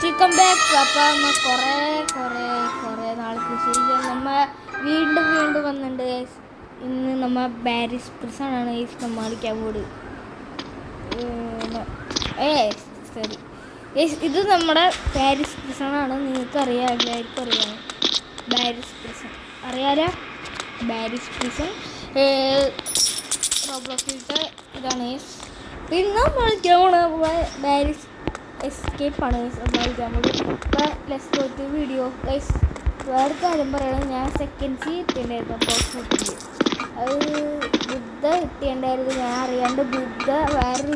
Welcome back. അപ്പം നമ്മൾ കുറേ നാൾക്ക് ശേഷം നമ്മൾ വീണ്ടും വന്നിട്ടുണ്ട്. ഇന്ന് നമ്മൾ പാരീസ് പ്രിസണാണ് നമ്മൾ കളിക്കാൻ പോകുന്നത്. സോറി, ഇത് നമ്മുടെ പാരീസ് പ്രിസണാണ്. നിങ്ങൾക്കറിയാം, എല്ലാവർക്കും അറിയാം പാരീസ് പ്രിസൺ. അറിയാലോ പാരീസ് പ്രിസൺ റോബ്ലോക്സിലത്തെ ഇതാണ്. പിന്നെ നമ്മൾ കളിക്കാൻ പോകുന്നത് പാരീസ് എസ്കേപ്പാണ് കളിക്കാൻ പോകുന്നത്. അപ്പോൾ let's go to video. Guys, വേറെ കാര്യം പറയുകയാണെങ്കിൽ ഞാൻ സെക്കൻഡ്സ് കിട്ടിയിട്ടുണ്ടായിരുന്നു. അപ്പോൾ അത് ബുദ്ധ കിട്ടിയിട്ടുണ്ടായിരുന്നു. ഞാൻ അറിയാണ്ട് ബുദ്ധ വേറൊരു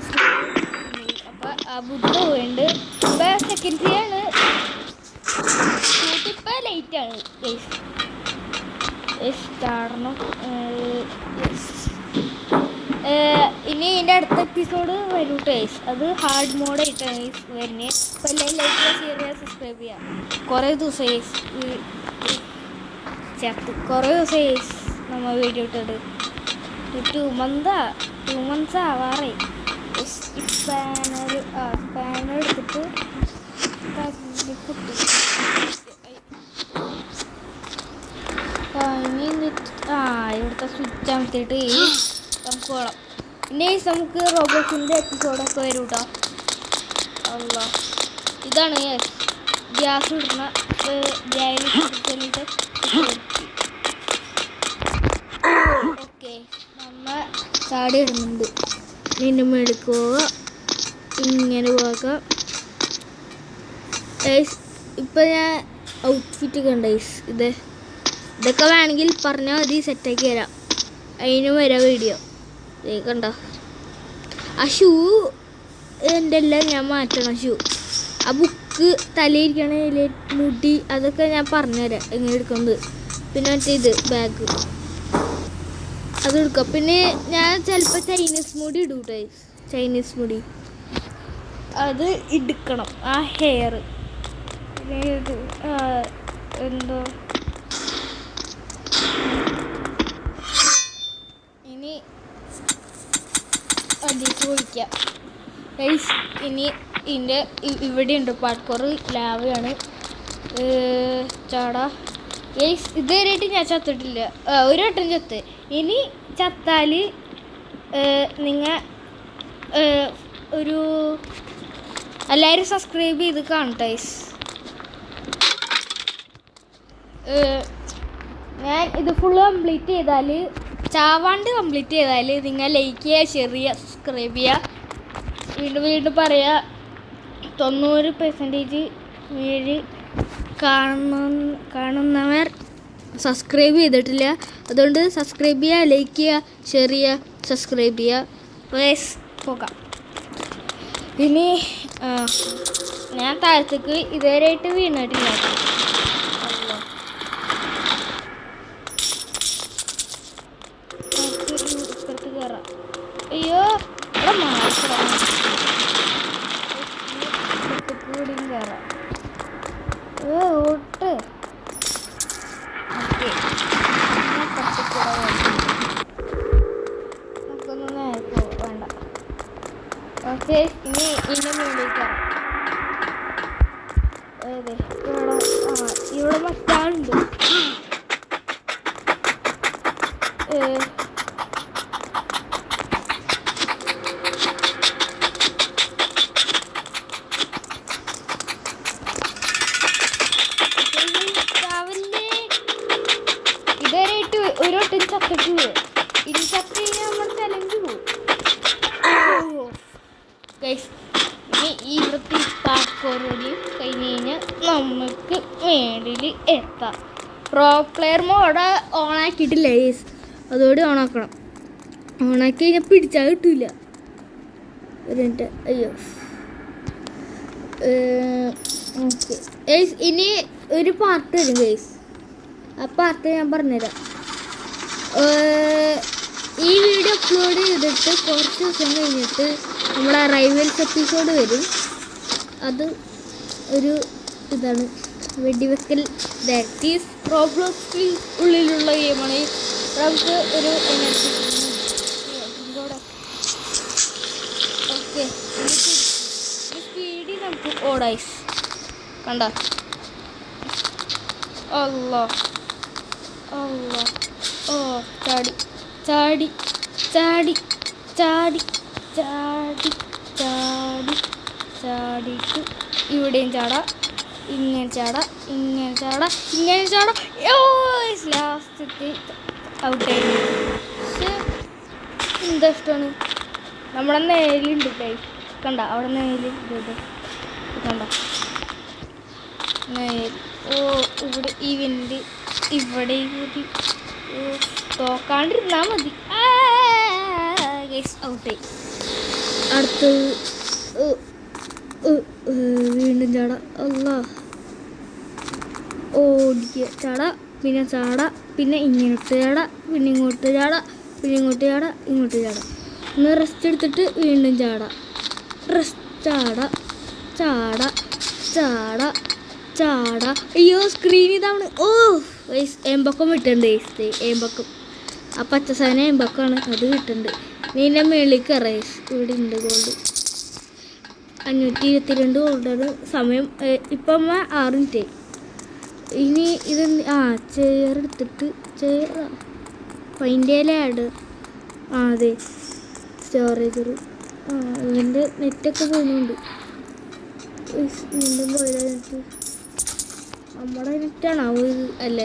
അപ്പോൾ ആ ബുദ്ധ പോയിട്ടുണ്ട്. ഇപ്പോൾ സെക്കൻഡ്സ് ആണ്. ഇപ്പോൾ ലേറ്റാണ് ഗൈസ് ചാടണം. ഇനി ഇതിൻ്റെ അടുത്ത എപ്പിസോഡ് വരും ഗൈസ്. അത് ഹാർഡ് മോഡായിട്ടാണ് വരുന്നത്. അപ്പോൾ എല്ലാവരും ലൈക്ക് ചെയ്യുക, ഷെയർ ചെയ്യുക, സബ്സ്ക്രൈബ് ചെയ്യുക. കുറേ ദിവസമായി നമ്മൾ വീഡിയോ ഇട്ടത്. 2 months ആവാറേ. സ്പാനർ എടുത്തിട്ട് ഇവിടുത്തെ സ്വിച്ച് അമർത്തിയിട്ട് നമുക്ക് വേണം. പിന്നെ നമുക്ക് റോബോട്ടിൻ്റെ എപ്പിസോഡൊക്കെ വരും കേട്ടോ. അല്ല, ഇതാണ് ഗ്യാസ് ഇടുന്ന ഓക്കെ. നമ്മൾ ചാടി ഇടുന്നുണ്ട്. ഇതിൻ്റെ മേടിക്ക് പോവുക, ഇങ്ങനെ പോകാം. ഇപ്പം ഞാൻ ഔട്ട്ഫിറ്റ് കണ്ട ഇതൊക്കെ വേണമെങ്കിൽ പറഞ്ഞാൽ മതി, സെറ്റാക്കി തരാം. അതിന് വരാം വീഡിയോ. കണ്ട ആ ഷൂ എൻ്റെ എല്ലാം ഞാൻ മാറ്റണം. ആ ബുക്ക് തലയിരിക്കണ മുടി അതൊക്കെ ഞാൻ പറഞ്ഞുതരാം എങ്ങനെ എടുക്കുന്നത്. പിന്നെ മറ്റേ ഇത് ബാഗ് അതെടുക്കാം. പിന്നെ ഞാൻ ചിലപ്പോൾ ചൈനീസ് മുടി ഇടും കേട്ടോ. ചൈനീസ് മുടി അത് എടുക്കണം. ആ ഹെയർ എന്തോ ഇനി അതിലേക്ക് ഒഴിക്കാം. ഇനി ഇതിൻ്റെ ഇവിടെയുണ്ട് പാർക്കോർ ലാവയാണ്. ചാടാ ഇതുവരെയായിട്ട് ഞാൻ ചത്തിട്ടില്ല. ഒരു വട്ടം ചത്ത്. ഇനി ചത്താൽ നിങ്ങൾ ഒരു എല്ലാവരും സബ്സ്ക്രൈബ് ചെയ്ത് കാണട്ടെ. ഞാൻ ഇത് ഫുള്ള് കംപ്ലീറ്റ് ചെയ്താൽ, ചാവാണ്ട് കംപ്ലീറ്റ് ചെയ്താൽ നിങ്ങൾ ലൈക്ക് ചെയ്യുക, ഷെയർ ചെയ്യുക, സബ്സ്ക്രൈബ് ചെയ്യുക. വീണ്ടും പറയുക, 90% വീട് കാണുന്നവർ സബ്സ്ക്രൈബ് ചെയ്തിട്ടില്ല. അതുകൊണ്ട് സബ്സ്ക്രൈബ് ചെയ്യുക, ലൈക്ക് ചെയ്യുക, ഷെയർ ചെയ്യുക, സബ്സ്ക്രൈബ് ചെയ്യുക. പോകാം. ഇനി ഞാൻ താഴത്തേക്ക് ഇതുവരെയായിട്ട് വീണിട്ടില്ല. ഇപ്പുറത്ത് കയറാം. അയ്യോ കൂടിയും കയറാം. ഓട്ട് ഓക്കെ. നമുക്കൊന്നും നേരെ വേണ്ട. ഓക്കെ, ഇനി ഇതിൻ്റെ മുകളിലേക്കാണ്. ഇവിടെ മറ്റാളുണ്ട്. ഒരോട്ടും ചത്തിട്ട് ഇനി ചത്ത് കഴിഞ്ഞാൽ നമ്മൾ ചലഞ്ച് പോകും. ഇനി ഈ വൃത്തി പാർക്കോറിൽ കഴിഞ്ഞ് കഴിഞ്ഞാൽ നമുക്ക് മേളിൽ എത്താം. പ്രോ പ്ലെയർ മോഡ് ഓണാക്കിയിട്ടില്ല ഗൈസ്, അതോടെ ഓണാക്കണം. ഓണാക്കി കഴിഞ്ഞാൽ പിടിച്ചാൽ കിട്ടില്ല. അയ്യോ ഓക്കെ ഗൈസ്, ഇനി ഒരു പാർട്ട് വരും ഗൈസ്. ആ പാർട്ട് ഞാൻ പറഞ്ഞുതരാം. ഈ വീഡിയോ അപ്ലോഡ് ചെയ്തിട്ട് കുറച്ച് ദിവസം കഴിഞ്ഞിട്ട് നമ്മുടെ റൈവൽസ് എപ്പിസോഡ് വരും. അത് ഒരു ഇതാണ് വെടിവെക്കൽ. ദാറ്റ് ഈസ് റോബ്ലോക്സിൽ ഉള്ളിലുള്ള ഗെയിമാണ്. നമുക്ക് ഒരു എനർജി ഓക്കെ. സ്പീഡിൽ നമുക്ക് ഓടായിസ് കണ്ട. അല്ലാ അല്ലാ. ഓ ചാടി ചാടി ചാടി ചാടി ചാടി ചാടി ചാടിയിട്ട് ഇവിടെയും ചാടാ, ഇങ്ങനെ ചാടാ, ഇങ്ങനെ ചാടാ, ഇങ്ങനെ ചാടാ. ലാസ്റ്റത്തെ ഔട്ടായി. പക്ഷേ എന്താ ഇഷ്ടമാണ് നമ്മുടെ നേലുണ്ട് കൈ. കണ്ട അവിടെ നേല് കണ്ട നേൽ. ഓ ഇവിടെ ഇവൻ്റ് ഇവിടെ കൂടി തോക്കാണ്ടിരുന്നാൽ മതി. ഔട്ടായി. അടുത്തത് വീണ്ടും ചാട. അല്ലാ ഓടിക്കുക ചാട, പിന്നെ ചാട, പിന്നെ ഇങ്ങോട്ട് ചാട, പിന്നെ ഇങ്ങോട്ട് ചാട, പിന്നെ ഇങ്ങോട്ട് ചാട, ഇങ്ങോട്ട് ചാട. ഒന്ന് റെസ്റ്റ് എടുത്തിട്ട് വീണ്ടും ചാട, റെസ്റ്റ് ചാട ചാട ചാട ചാട. അയ്യോ സ്ക്രീൻ ഇതാണ്. ഓ ഏമ്പക്കം വിട്ടുണ്ട്. ഏമ്പക്കം ആ പച്ച സാധനം ഏമ്പക്കമാണ്, അത് വിട്ടുണ്ട്. നീൻ്റെ മേളിലേക്ക് റൈസ് ഇവിടെ ഉണ്ട്. ഗോൾഡ് 522 ഗോൾഡാണ്. സമയം ഇപ്പം 6 മിനിറ്റ്. ഇനി ഇത് ചെയർ എടുത്തിട്ട് ചെയർ അതിൻ്റെ ആഡ് അതെ സ്റ്റോറേജർ. ഇതിൻ്റെ നെറ്റൊക്കെ പോകുന്നുണ്ട്. വീണ്ടും പോയത് നെറ്റ് നമ്മുടെ നെറ്റാണോ ഇത്? അല്ല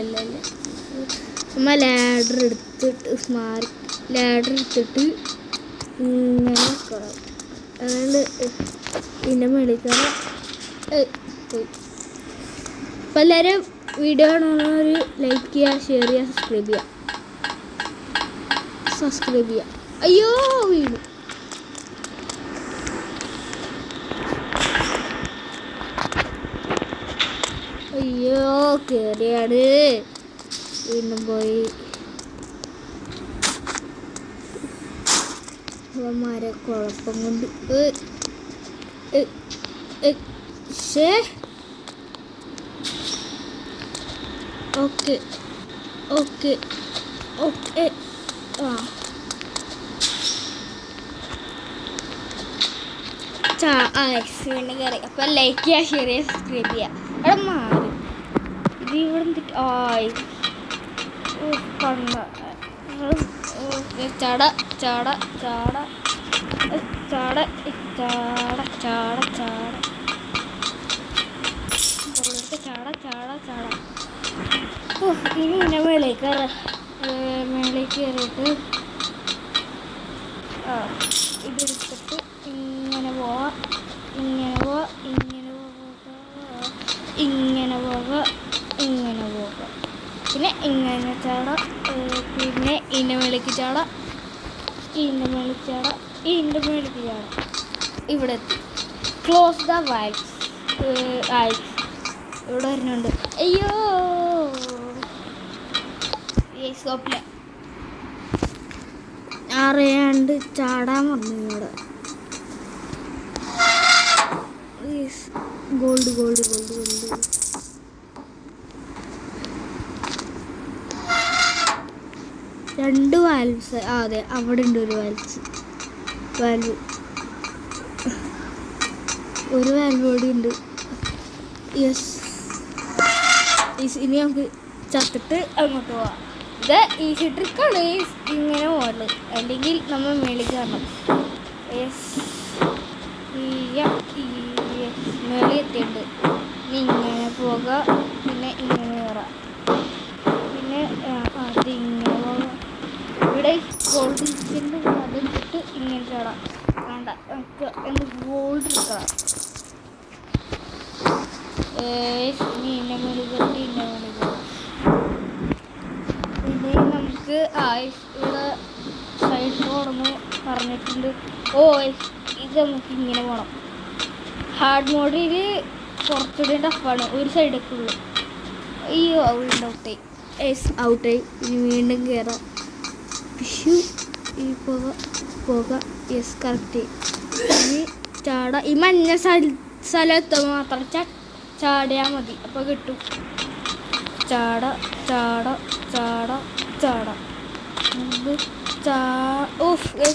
നമ്മ ലാഡർ എടുത്തിട്ട് ലാഡർ എടുത്തിട്ട് ഇങ്ങനെ വെക്കണം. അതുകൊണ്ട് ഇതിൻ്റെ മേളിൽ കയറാം. പോയി. അപ്പം എല്ലാവരും വീഡിയോ കാണുന്നവർ ലൈക്ക് ചെയ്യുക, ഷെയർ ചെയ്യുക, സബ്സ്ക്രൈബ് ചെയ്യുക. അയ്യോ വീണു. അയ്യോ കയറിയാണ്. വീണ്ടും പോയി. അവന്മാരെ കുഴപ്പം കൊണ്ട് ഓക്കെ ഓക്കെ ഓക്കെ. വീണ്ടും കയറി. അപ്പം ലൈക്ക് ചെയ്യുക, ഷെയർ ചെയ്യുക, സബ്സ്ക്രൈബ് ചെയ്യുക. അവിടെ മാറി ഇത് ഇവിടെ എന്തിട്ട് കണ്ണ ചാട ചാട ചാട ചാട ചാട ചാട ചാട ചാട ചാട ചാട. ഇനി ഇങ്ങനെ മേലേക്ക് കയറിയിട്ട് ഇതെടുത്തിട്ട് ഇങ്ങനെ പോവാ, ഇങ്ങനെ പോവാ, ഇങ്ങനെ പോവാ, ഇങ്ങനെ പോവുക, ഇങ്ങനെ പോവുക, പിന്നെ ഇങ്ങനെ ചാട, പിന്നെ ഇതിൻ്റെ മേലേക്ക് ചാട, ഇതിൻ്റെ മേലേക്ക് ചാട, ഇതിൻ്റെ മേലേക്ക് ചാട. ഇവിടെ എത്തി. ക്ലോസ് ദ വൈൽസ് ഇവിടെ വരുന്നുണ്ട്. അയ്യോ സ്റ്റോപ്പില്ല. അറിയാണ്ട് ചാടാൻ പറഞ്ഞു. ഇവിടെ ഗോൾഡ് ഗോൾഡ് ഗോൾഡ് ഗോൾഡ്. രണ്ട് വാൽവ്സ്. അതെ അവിടെ ഉണ്ട് ഒരു വാൽവ്. ഒരു വാൽവ് കൂടി ഉണ്ട്. യെസ്. ഇനി നമുക്ക് ചത്തിട്ട് അങ്ങോട്ട് പോവാം. ഇത് ഈസി ട്രിക്കാണ് ഇങ്ങനെ പോകല്, അല്ലെങ്കിൽ നമ്മൾ മേളിൽ കയറണം. യെസ് മേളിൽ എത്തിയിട്ടുണ്ട്. ഇനി ഇങ്ങനെ പോവുക, പിന്നെ ഇങ്ങനെ കയറാം, പിന്നെ അതിങ്ങനെ പോവുക. ഇവിടെ ഗോൾഡ് ഇരിക്കുന്നുണ്ട്, അതെടുത്തിട്ട് ഇങ്ങനെ ചാടാം. വേണ്ട നമുക്ക് എന്ത് ഗോൾഡ് എടുക്കണം. ഇനി ഇന്ന മേളിൽ കയറി ഇന്ന മേളിൽ കയറാം. പിന്നെ നമുക്ക് ഇവിടെ സൈഡിൽ പോകണമെന്ന് പറഞ്ഞിട്ടുണ്ട്. ഇത് നമുക്ക് ഇങ്ങനെ പോകണം. ഹാർഡ് മോഡിൽ കുറച്ചുകൂടി ടഫാണ്, ഒരു സൈഡൊക്കെ ഉള്ളു. അയ്യോ വീണ്ടും ഔട്ടായി. ഇനി വീണ്ടും കയറാം. ഈ പോക യെസ് കറക്റ്റ്. ഇനി ചാട. ഈ മഞ്ഞ സ്ഥലത്ത് മാത്രം ചാടിയാൽ മതി, അപ്പോൾ കിട്ടും. ചാട ചാട ചാട ചാട.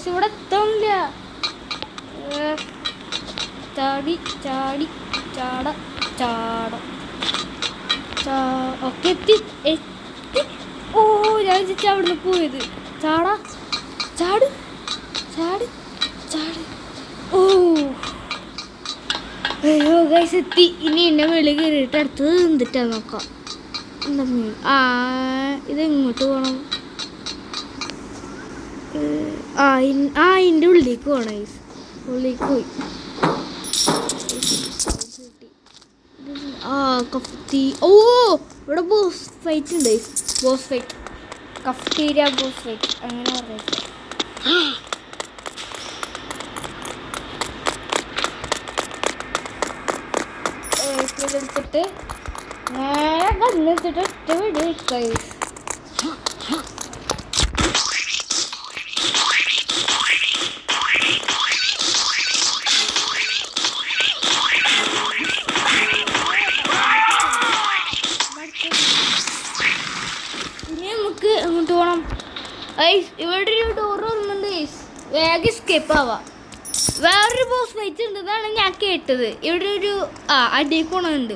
ഇവിടെ എത്തില്ല. ചാടി ചാടി ചാട ചാടാം. ഓക്കെ എത്തി എത്തി. ഓ ഞാൻ ചേച്ചി അവിടുന്ന് പോയത്. ചാടാ ചാട് ചാട് ചാട്. ഓ അയ്യോ ഗൈസ് എത്തി. ഇനി എന്നെ വെളി കയറിയിട്ട് അടുത്തത് എന്തിട്ടാ നോക്കാം. എന്താ ഇത് എങ്ങോട്ട് പോകണം? ഇതിൻ്റെ ഉള്ളിലേക്ക് പോകണം ഗൈസ്. ഉള്ളിലേക്ക് പോയി. കഫ്റ്റി. ഓ ഇവിടെ ബോസ് ഫൈറ്റ് ഉണ്ട്. Boss fight, cafeteria boss fight അങ്ങനെ പറഞ്ഞിട്ട്. എടുത്തിട്ട് നേരെ കണ്ണെടുത്തിട്ട് ഒറ്റ വെടി വെക്കുക. അങ്ങോട്ട് പോകണം. ഇവിടെ ഒരു ഡോർ ഓർമ്മയുണ്ട്. വേഗം എസ്കേപ്പ് ആവാം. വേറൊരു ബോസ് ഫൈറ്റ് ഉണ്ട് എന്നാണ് ഞാൻ കേട്ടത്. ഇവിടെ ഒരു അടി കൊണുണ്ട്.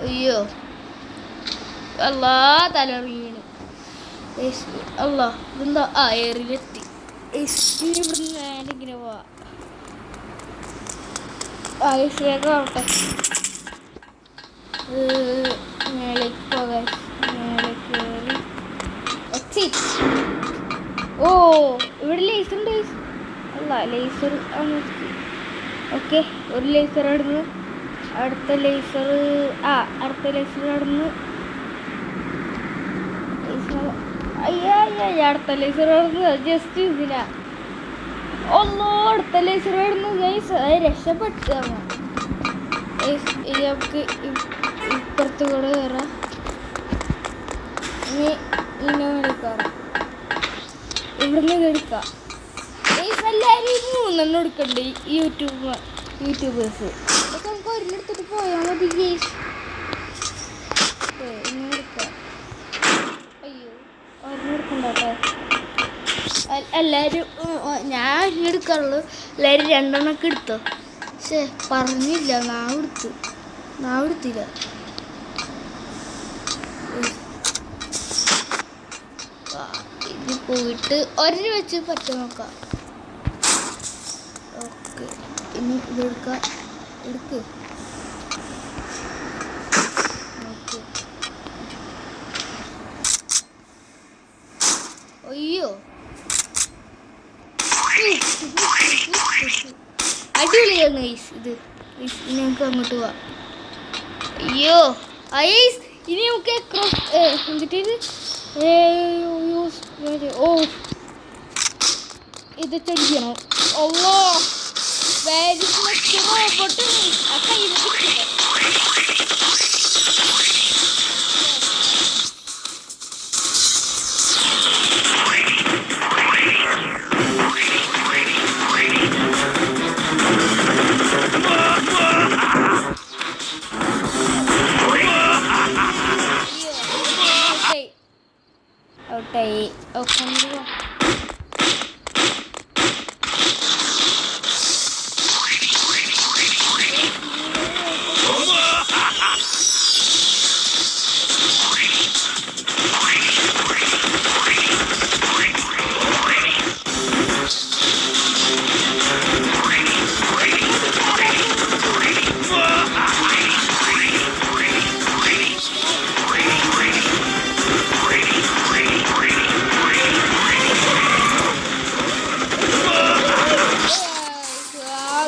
അയ്യോ അല്ലാ തലറിയാണ്. അല്ലാ ഇതെന്താ എയറിലെത്തി. ഇവിടുന്ന് നേരെ ഇങ്ങനെ പോവാ. വേഗം ആവട്ടെ. മേലേക്ക് പോകാൻ. മേലെ കയറി എക്സിറ്റ്. ഓ ഇവിടെ ലേസർ ഉണ്ട്. അല്ല ലേസർ ഓക്കെ. ഒരു ലേസർ അവിടുന്ന്, അടുത്ത ലേസർ അടുത്ത ലേസർ അവിടുന്ന്. അടുത്ത ലേസർ അവിടുന്ന് ജസ്റ്റ് ഇതിനാ. ഒന്നോ അടുത്ത ലേസർ അവിടുന്ന് ഗൈസ്. അത് രക്ഷപ്പെട്ടു. നമുക്ക് ഇപ്പുറത്ത് കൂടെ കയറാം. ഇനി കയറാം. ഇവിടുന്ന് എടുക്കാം. എല്ലാവരും 3 എടുക്കണ്ട് യൂട്യൂബേഴ്സ്. അതൊക്കെ നമുക്ക് ഒരെടുത്തിട്ട് പോയാൽ മതി ഗേസ്. ഇങ്ങനെ എടുക്കാം. അയ്യോ ഒരെണ്ണം എടുക്കണ്ടോ? എല്ലാവരും ഞാൻ ഒരെണ്ണം എടുക്കാറുള്ളൂ. എല്ലാവരും 2 എണ്ണമൊക്കെ എടുത്തോ. പക്ഷേ പറഞ്ഞില്ല. നാവെടുത്തില്ല. ഇത് പോയിട്ട് ഒരെണ്ണം വെച്ച് പറ്റും നോക്കാം. ഓക്കെ ഇനി ഇതെടുക്കാം. എടുക്ക്. ഓക്കെ. അയ്യോ അടിപൊളിയാണ് ഗൈസ് ഇത്. ഇനി നമുക്ക് അങ്ങോട്ട് പോവാം. അയ്യോ ഇനി നമുക്ക് എന്നിട്ട് ഇത് ചെടിക്കണം. ഓ റോബോട്ട് ആ കയ്യിൽ കിട്ടില്ല. ഔട്ടായി.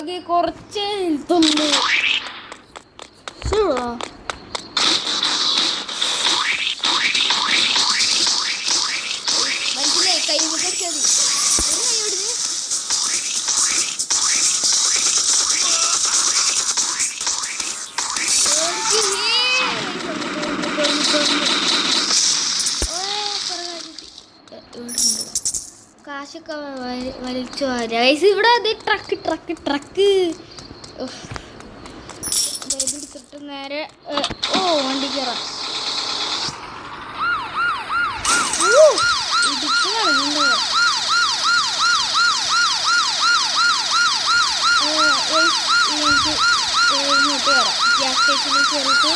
ഓക്കെ കുറച്ച് തന്നു. മനസ്സിലായി. കൈ മുട്ടത് കാശൊക്കെ വലിച്ചു വരാം. ഇവിടെ അത് ട്രക്ക് ഇതെടുത്തിട്ട് നേരെ വണ്ടി കയറാം. ഇടിച്ച് കളഞ്ഞോ. ഇങ്ങോട്ട് കയറാം. ഗ്യാസ് സ്റ്റേഷനിൽ കയറിയിട്ട്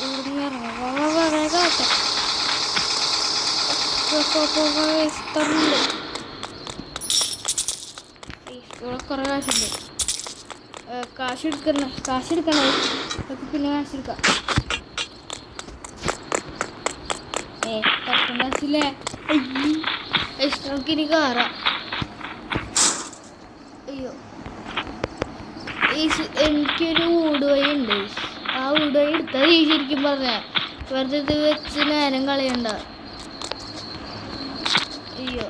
ഇവിടുന്ന് ഇറങ്ങാം. വേഗം ആട്ടെ. ഇവിടെ കുറേ കാശുണ്ട്. കാശ് എടുക്കണേ പിന്നെ കാശ് എടുക്കാം. കാശില്ലേ? നമുക്കിനി കയറാം. അയ്യോ, എനിക്കൊരു ഊടുവഴി ഉണ്ട്. ആ ഊടുവഴി എടുത്താൽ ശരിക്കും പറഞ്ഞ വെറുതെ ഇത് വെച്ച് നേരം കളയണ്ട. അയ്യോ,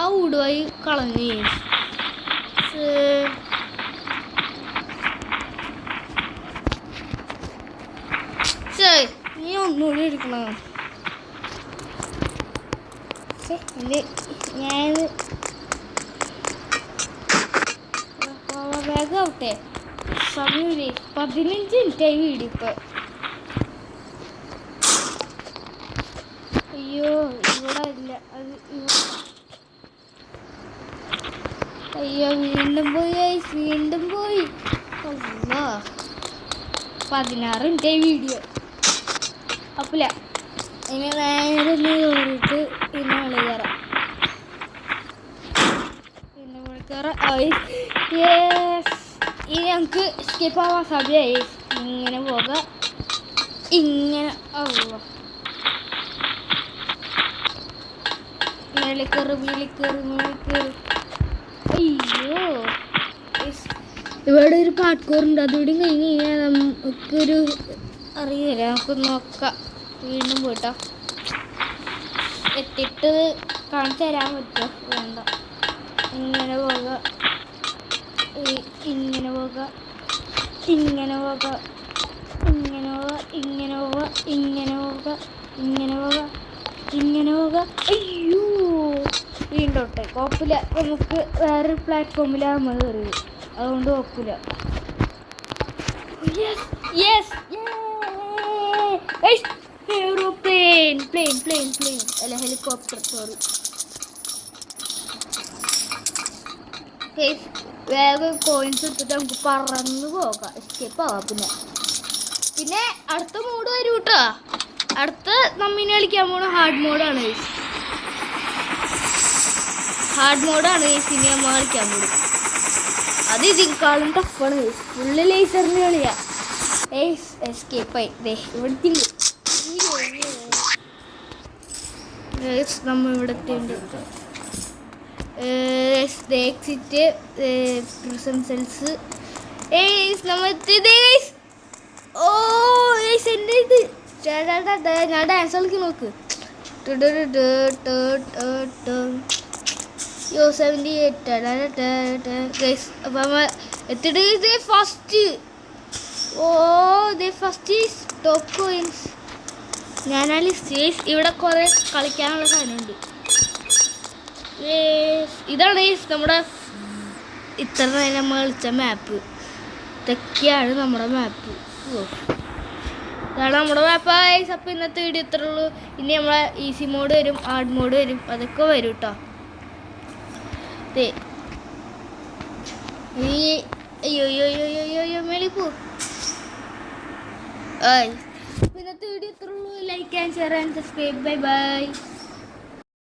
ആ ഊടുവഴി കളഞ്ഞു. നീ ഒന്നുകൂടി എടുക്കണം. ഞാൻ വേഗം ആവട്ടെ. സമയമില്ലേ? 15 മിനിറ്റായി വീഡിയോ ഇപ്പൊ. അയ്യോ, ഇവിടെ ഇല്ല. അത് അയ്യോ, വീണ്ടും പോയി. 16 മിനിറ്റായി വീഡിയോ. അപ്പില്ല, ഇനി നേരെ കയറിയിട്ട് പിന്നെ കയറാം. ഇനി ഞങ്ങൾക്ക് സ്കിപ്പ് ആവാൻ സാധ്യതയായി. ഇങ്ങനെ പോകാം. ഇങ്ങനെ മേളിക്കേറ്. അയ്യോ, ഇവിടെ ഒരു പാട്ട്കോറുണ്ട്. അതുകൂടി കഴിഞ്ഞ് കഴിഞ്ഞാൽ നമുക്കൊരു അറിയില്ല. നമുക്ക് നോക്കാം. വീണ്ടും പോയിട്ടോ. എത്തിയിട്ട് കാണിച്ചു തരാൻ പറ്റുമോ? വേണ്ട. ഇങ്ങനെ പോവുക. അയ്യോ, വീണ്ടും ഒട്ടെ കുഴപ്പമില്ല. നമുക്ക് വേറൊരു പ്ലാറ്റ്ഫോമിലാണ് നമ്മൾ കയറിയത്. അതുകൊണ്ട് കുഴപ്പമില്ല. പ്ലെയിൻ അല്ല, ഹെലികോപ്റ്റർ. സോറി. വേഗം കോയിൻസ് എടുത്തിട്ട് നമുക്ക് പറന്ന് പോകാം. എസ്കേപ്പ് ആവാം. പിന്നെ അടുത്ത മോഡ് വരും കേട്ടോ. അടുത്ത നമ്മിനെ കളിക്കാൻ പോണ ഹാർഡ് മോഡാണ്. ഇനി നമ്മൾ കളിക്കാൻ പോകും. അത് ഇതിനേക്കാളും ടഫാണ്. ഫുള്ള് ലേസറിന് കളിയാ. എസ്കേപ്പായി. ഇവിടെ നമ്മൾ ഇവിടെ എത്തിയിട്ടുണ്ട്. Exit prison cells. നമ്മൾ എൻ്റെ ഇത് ഞാൻ ഡാൻസ് കളിക്കാൻ നോക്ക്. 78 അപ്പം എത്തിയിട്ട് ഫസ്റ്റ് ടോപ്പ് കോയിൻസ്. ഞാനാല് ഇവിടെ കുറേ കളിക്കാനുള്ള സാധനമുണ്ട്. ഇതാണ് നമ്മുടെ ഇത്ര നേരം നമ്മൾ കളിച്ച മാപ്പ്. ഇതൊക്കെയാണ് നമ്മുടെ മാപ്പ്. ഇതാണ് നമ്മുടെ മാപ്പ്. അപ്പം ഇന്നത്തെ വീഡിയോ ഇത്രേ ഉള്ളൂ. ഇനി നമ്മളെ ഈസി മോഡ് വരും, ഹാർഡ് മോഡ് വരും. അതൊക്കെ വരും കേട്ടോ. അയ്യോ മേളിപ്പോ. ഇന്നത്തെ വീഡിയോ ഇത്രേ ഉള്ളൂ. Like and share and subscribe. By.